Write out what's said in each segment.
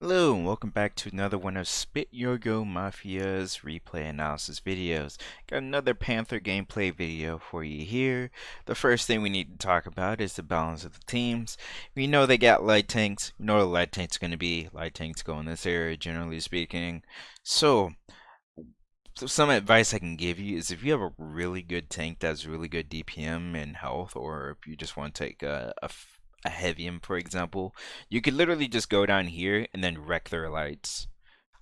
Hello and welcome back to another one of Spit Your Go Mafia's replay analysis videos. Got another Panther gameplay video for you here. The first thing we need to talk about is the balance of the teams. We know they got light tanks. We know what a light tank's going to be. Light tanks go in this area, generally speaking. So some advice I can give you is if you have a really good tank that's really good DPM and health, or if you just want to take a heavium, for example, you could literally just go down here and then wreck their lights.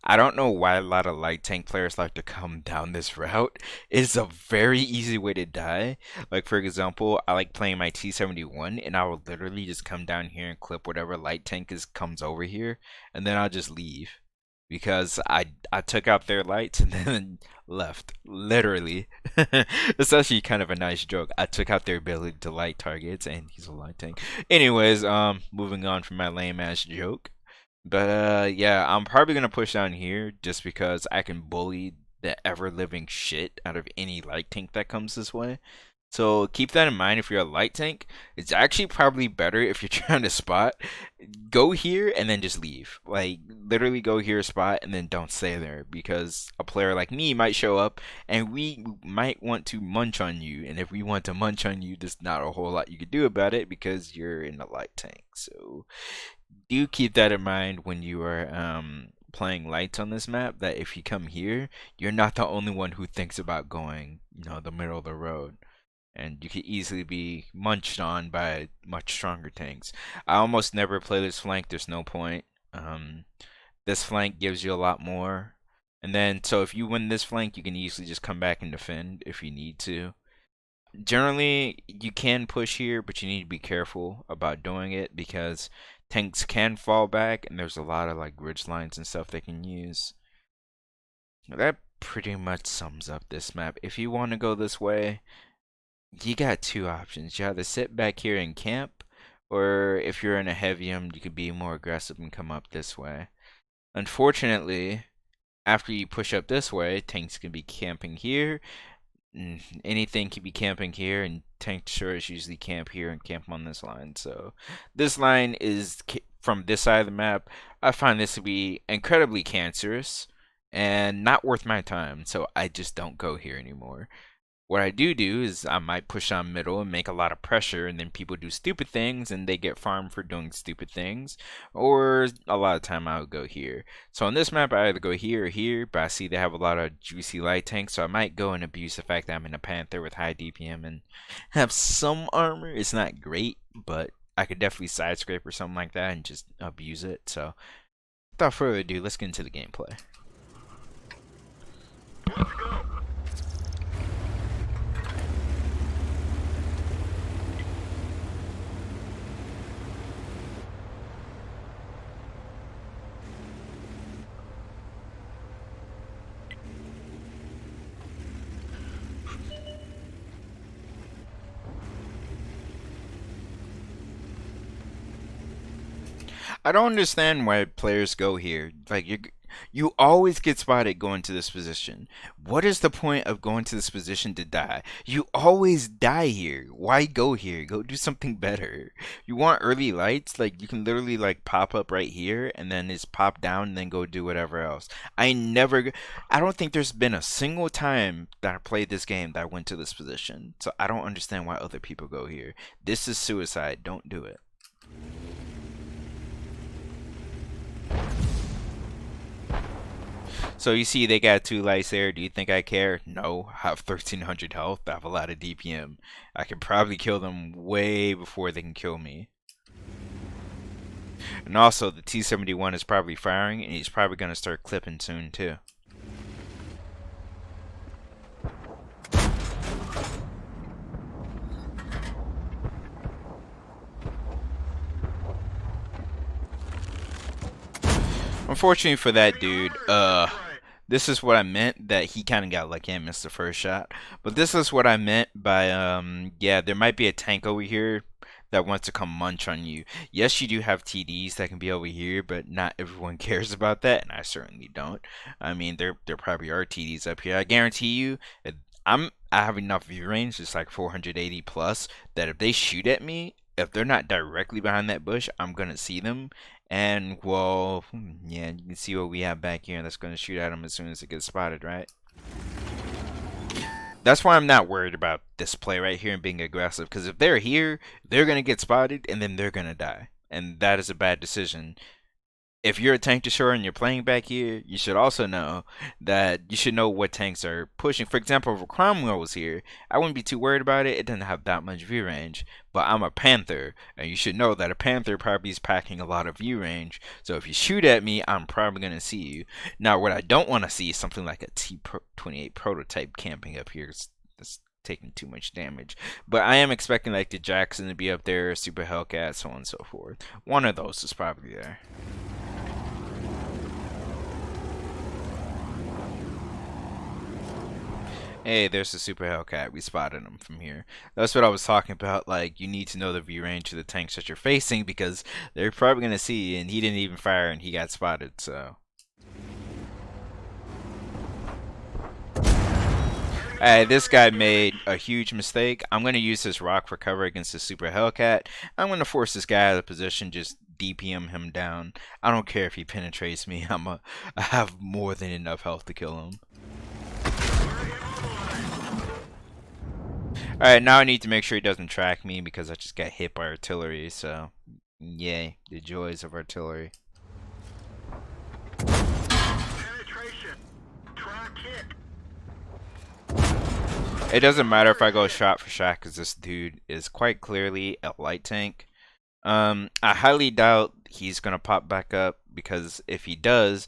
I don't know why a lot of light tank players like to come down this route. It's a very easy way to die. Like for example, I like playing my T71 and I will literally just come down here and clip whatever light tank comes over here and then I'll just leave because I took out their lights and then left. Literally. It's actually kind of a nice joke. I took out their ability to light targets and he's a light tank. Anyways, moving on from my lame ass joke. But yeah, I'm probably gonna push down here just because I can bully the ever living shit out of any light tank that comes this way. So keep that in mind if you're a light tank. It's actually probably better if you're trying to spot. Go here and then just leave. Like literally go here, spot, and then don't stay there because a player like me might show up and we might want to munch on you. And if we want to munch on you, there's not a whole lot you could do about it because you're in a light tank. So do keep that in mind when you are playing lights on this map, that if you come here, you're not the only one who thinks about going, the middle of the road. And you could easily be munched on by much stronger tanks. I almost never play this flank, there's no point. This flank gives you a lot more. And then, so if you win this flank, you can easily just come back and defend if you need to. Generally, you can push here, but you need to be careful about doing it because tanks can fall back, and there's a lot of like ridge lines and stuff they can use. That pretty much sums up this map. If you want to go this way, you got two options. You either sit back here and camp, or if you're in a heavium, you could be more aggressive and come up this way. Unfortunately, after you push up this way, tanks can be camping here. Anything can be camping here, and tank destroyers usually camp here and camp on this line. So this line is from this side of the map. I find this to be incredibly cancerous and not worth my time, so I just don't go here anymore. What I do is I might push on middle and make a lot of pressure, and then people do stupid things and they get farmed for doing stupid things. Or a lot of time I would go here. So on this map I either go here or here, but I see they have a lot of juicy light tanks, so I might go and abuse the fact that I'm in a Panther with high DPM and have some armor. It's not great, but I could definitely side scrape or something like that and just abuse it. So without further ado, let's get into the gameplay. I don't understand why players go here. Like you always get spotted going to this position. What is the point of going to this position to die? You always die here. Why go here? Go do something better. You want early lights? Like you can literally like pop up right here and then just pop down and then go do whatever else. I don't think there's been a single time that I played this game that I went to this position. So I don't understand why other people go here. This is suicide. Don't do it. So you see they got two lights there. Do you think I care? No. I have 1300 health. I have a lot of DPM. I can probably kill them way before they can kill me. And also the T71 is probably firing and he's probably going to start clipping soon too. Unfortunately for that dude, this is what I meant, that he kind of got lucky and missed the first shot. But this is what I meant by, yeah, there might be a tank over here that wants to come munch on you. Yes, you do have TDs that can be over here, but not everyone cares about that, and I certainly don't. I mean, there probably are TDs up here. I guarantee you, I have enough view range, it's like 480 plus, that if they shoot at me, if they're not directly behind that bush, I'm gonna see them. And well, yeah, you can see what we have back here. That's gonna shoot at them as soon as it gets spotted, right? That's why I'm not worried about this play right here and being aggressive. Because if they're here, they're gonna get spotted and then they're gonna die, and that is a bad decision. If you're a tank destroyer and you're playing back here, you should also know that you should know what tanks are pushing. For example, if Cromwell was here, I wouldn't be too worried about it. It doesn't have that much view range. But I'm a Panther, and you should know that a Panther probably is packing a lot of view range. So if you shoot at me, I'm probably going to see you. Now, what I don't want to see is something like a T-28 prototype camping up here. It's taking too much damage. But I am expecting like the Jackson to be up there, Super Hellcat, so on and so forth. One of those is probably there. Hey, there's the Super Hellcat. We spotted him from here. That's what I was talking about. Like, you need to know the view range of the tanks that you're facing because they're probably going to see you, and he didn't even fire and he got spotted, so. Alright, this guy made a huge mistake. I'm going to use this rock for cover against the Super Hellcat. I'm going to force this guy out of position, just DPM him down. I don't care if he penetrates me. I have more than enough health to kill him. Alright, now I need to make sure he doesn't track me because I just got hit by artillery, so yay, the joys of artillery. Penetration. Track hit. It doesn't matter if I go shot for shot because this dude is quite clearly a light tank. I highly doubt he's gonna pop back up because if he does,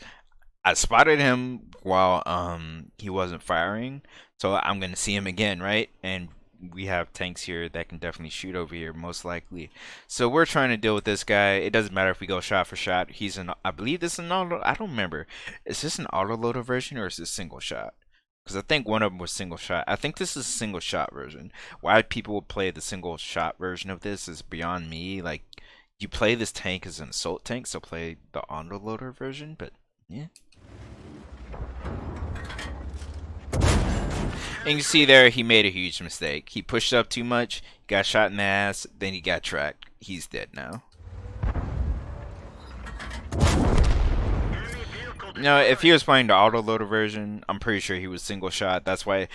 I spotted him while he wasn't firing, so I'm gonna see him again, right? And we have tanks here that can definitely shoot over here, most likely. So we're trying to deal with this guy. It doesn't matter if we go shot for shot. He's an, I believe this is an auto. I don't remember. Is this an auto loader version or is this single shot? Because I think one of them was single shot. I think this is a single shot version. Why people would play the single shot version of this is beyond me. Like, you play this tank as an assault tank, so play the auto loader version. But yeah. And you see there, he made a huge mistake. He pushed up too much, got shot in the ass, then he got tracked. He's dead now. No, if he was playing the autoloader version, I'm pretty sure he was single shot. That's why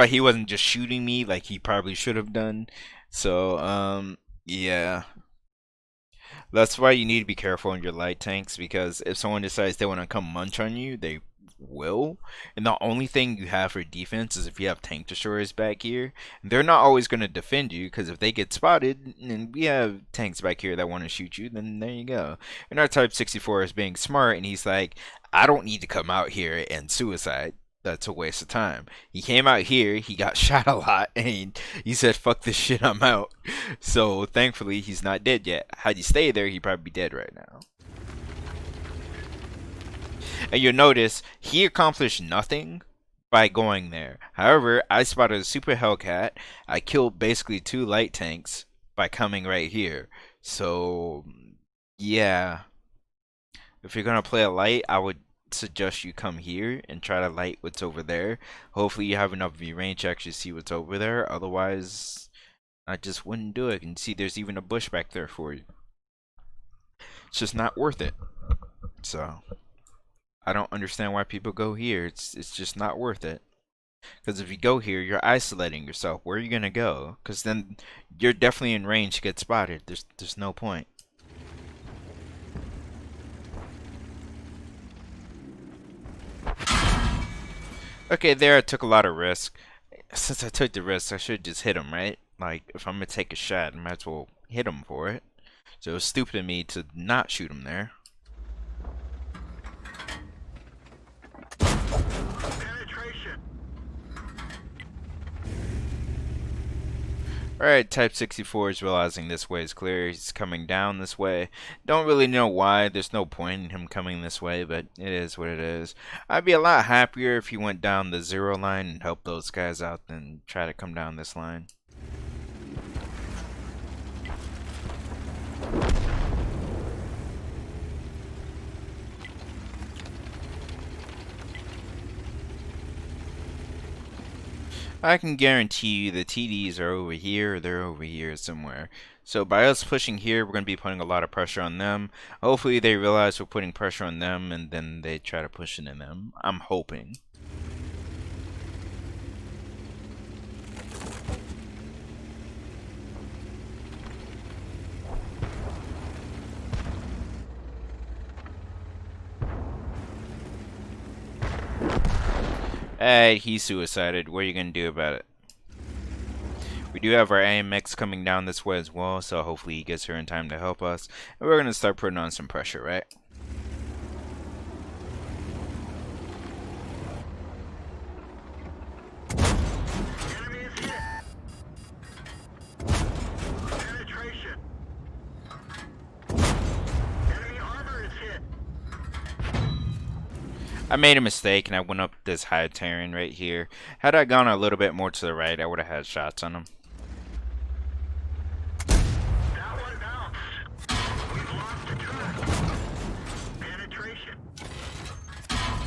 he wasn't just shooting me like he probably should have done. So, yeah. That's why you need to be careful in your light tanks because if someone decides they want to come munch on you, they will. And the only thing you have for defense is if you have tank destroyers back here. They're not always going to defend you because if they get spotted and we have tanks back here that want to shoot you, then there you go. And our Type 64 is being smart and he's like, I don't need to come out here and suicide. That's a waste of time. He came out here, he got shot a lot, and he said, fuck this shit, I'm out. So thankfully he's not dead yet. Had he stayed there, he'd probably be dead right now. And you'll notice he accomplished nothing by going there. However, I spotted a Super Hellcat. I killed basically 2 light tanks by coming right here. So yeah, if you're gonna play a light, I would suggest you come here and try to light what's over there. Hopefully you have enough view range to actually see what's over there. Otherwise, I just wouldn't do it. And see, there's even a bush back there for you. It's just not worth it. So I don't understand why people go here. It's just not worth it. Because if you go here, you're isolating yourself. Where are you gonna go? Because then you're definitely in range to get spotted. There's no point. Okay, there I took a lot of risk. Since I took the risk, I should just hit him, right? Like, if I'm gonna take a shot, I might as well hit him for it. So it was stupid of me to not shoot him there. Alright, Type 64 is realizing this way is clear. He's coming down this way. Don't really know why. There's no point in him coming this way, but it is what it is. I'd be a lot happier if he went down the 0 line and helped those guys out than try to come down this line. I can guarantee you the TDs are over here or they're over here somewhere. So by us pushing here, we're going to be putting a lot of pressure on them. Hopefully they realize we're putting pressure on them and then they try to push it in them. I'm hoping. Hey, he suicided. What are you going to do about it? We do have our AMX coming down this way as well, so hopefully he gets here in time to help us. And we're going to start putting on some pressure, right? I made a mistake and I went up this high terrain right here. Had I gone a little bit more to the right, I would have had shots on him. That one bounced. We've lost a track. Penetration.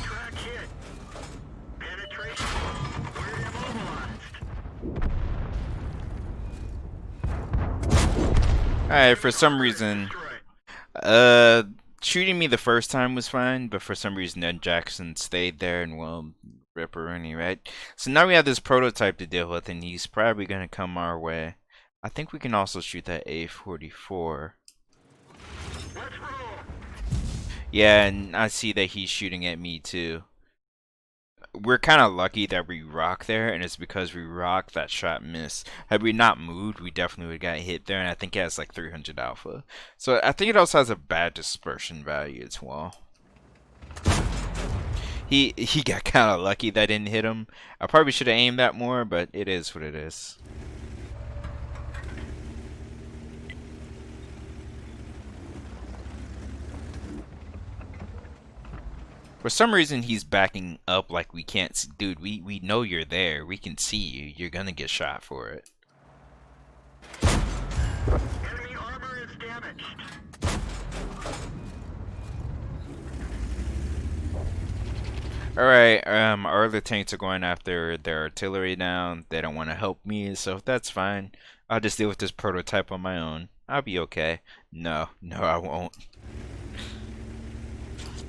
Track hit. Penetration. We're immobilized. Alright, for some reason, shooting me the first time was fine, but for some reason Ned Jackson stayed there and, well, ripperoni, right? So now we have this prototype to deal with, and he's probably going to come our way. I think we can also shoot that A44. Let's roll. Yeah, and I see that he's shooting at me too. We're kind of lucky that we rock there, and it's because we rocked that shot missed. Had we not moved, we definitely would have got hit there, and I think it has like 300 alpha. So I think it also has a bad dispersion value as well. He got kind of lucky that I didn't hit him. I probably should have aimed that more, but it is what it is. For some reason, he's backing up like we can't see. Dude, we know you're there. We can see you. You're gonna get shot for it. Enemy armor is damaged. Alright, our other tanks are going after their artillery now. They don't want to help me, so that's fine. I'll just deal with this prototype on my own. I'll be okay. No, I won't.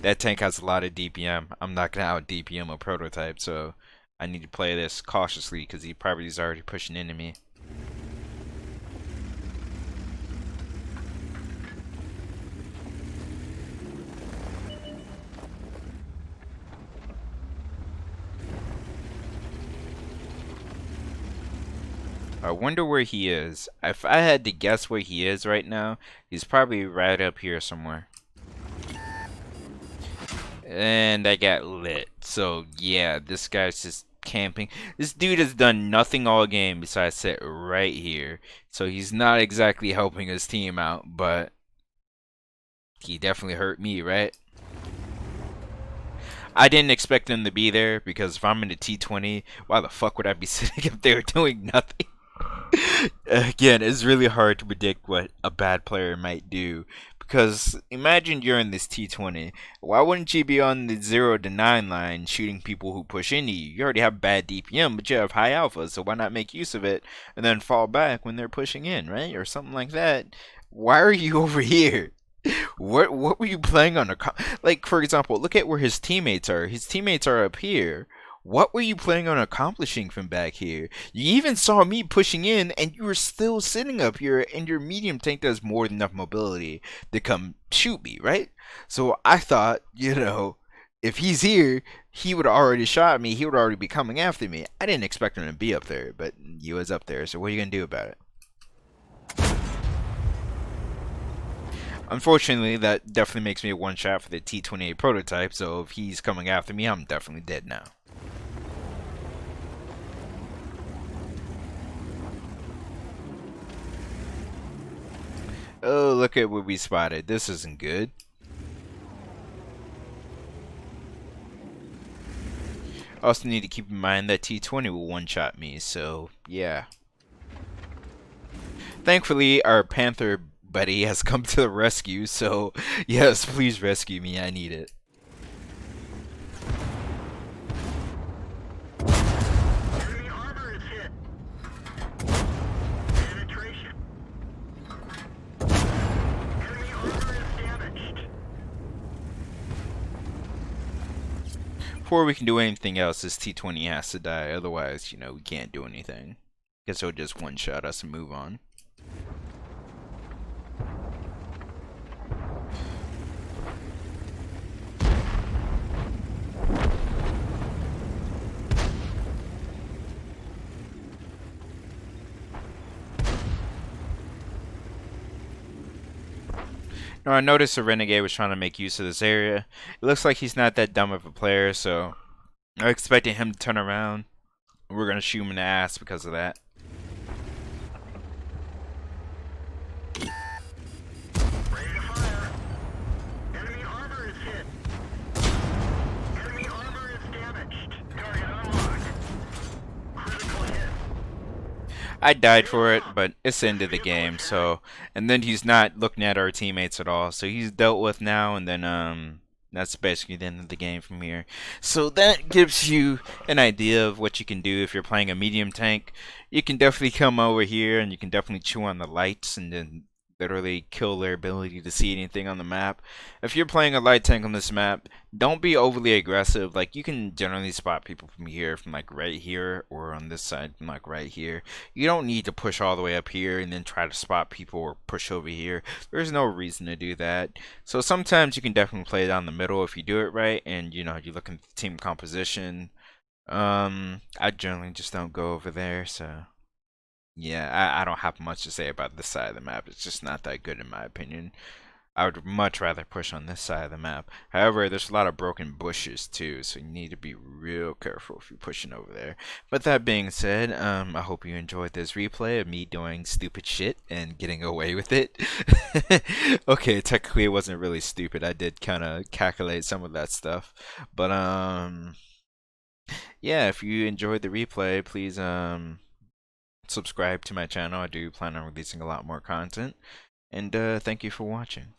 That tank has a lot of DPM. I'm not gonna out DPM a prototype, so I need to play this cautiously because he probably is already pushing into me. I wonder where he is. If I had to guess where he is right now, he's probably right up here somewhere. And I got lit. So yeah, this guy's just camping. This dude has done nothing all game besides sit right here. So he's not exactly helping his team out, but he definitely hurt me, right? I didn't expect him to be there because if I'm in a T20, why the fuck would I be sitting up there doing nothing? Again, it's really hard to predict what a bad player might do. Because imagine you're in this T20. Why wouldn't you be on the 0 to 9 line shooting people who push into you? You already have bad DPM, but you have high alpha, so why not make use of it and then fall back when they're pushing in, right? Or something like that. Why are you over here? What were you playing on? Like, for example, look at where his teammates are. His teammates are up here. What were you planning on accomplishing from back here? You even saw me pushing in, and you were still sitting up here, and your medium tank does more than enough mobility to come shoot me, right? So I thought, if he's here, he would have already shot me. He would already be coming after me. I didn't expect him to be up there, but he was up there. So what are you going to do about it? Unfortunately, that definitely makes me a one shot for the T-28 prototype, so if he's coming after me, I'm definitely dead now. Oh, look at what we spotted. This isn't good. Also need to keep in mind that T-20 will one-shot me, so yeah. Thankfully, our Panther buddy has come to the rescue, so yes, please rescue me. I need it. Enemy armor is hit. Penetration. before we can do anything else, this T-20 has to die. Otherwise, we can't do anything. Guess he'll just one-shot us and move on. Now, I noticed the Renegade was trying to make use of this area. It looks like he's not that dumb of a player, so I'm expecting him to turn around. We're gonna shoot him in the ass because of that. Ready to fire. Enemy armor is hit. Enemy armor is damaged. Target unlocked. Critical hit. I died for it, but it's the end of the game, so... And then he's not looking at our teammates at all, so he's dealt with now, and then, that's basically the end of the game from here. So that gives you an idea of what you can do if you're playing a medium tank. You can definitely come over here, and you can definitely chew on the lights, and then literally kill their ability to see anything on the map. If you're playing a light tank on this map, don't be overly aggressive. Like, you can generally spot people from here, from like right here, or on this side from like right here. You don't need to push all the way up here and then try to spot people or push over here. There's no reason to do that. So sometimes you can definitely play down the middle if you do it right, and you look at the team composition. I generally just don't go over there, so yeah, I don't have much to say about this side of the map. It's just not that good in my opinion. I would much rather push on this side of the map. However, there's a lot of broken bushes too, so you need to be real careful if you're pushing over there. But that being said, I hope you enjoyed this replay of me doing stupid shit and getting away with it. Okay, technically it wasn't really stupid. I did kind of calculate some of that stuff. But yeah, if you enjoyed the replay, please subscribe to my channel. I do plan on releasing a lot more content. And thank you for watching.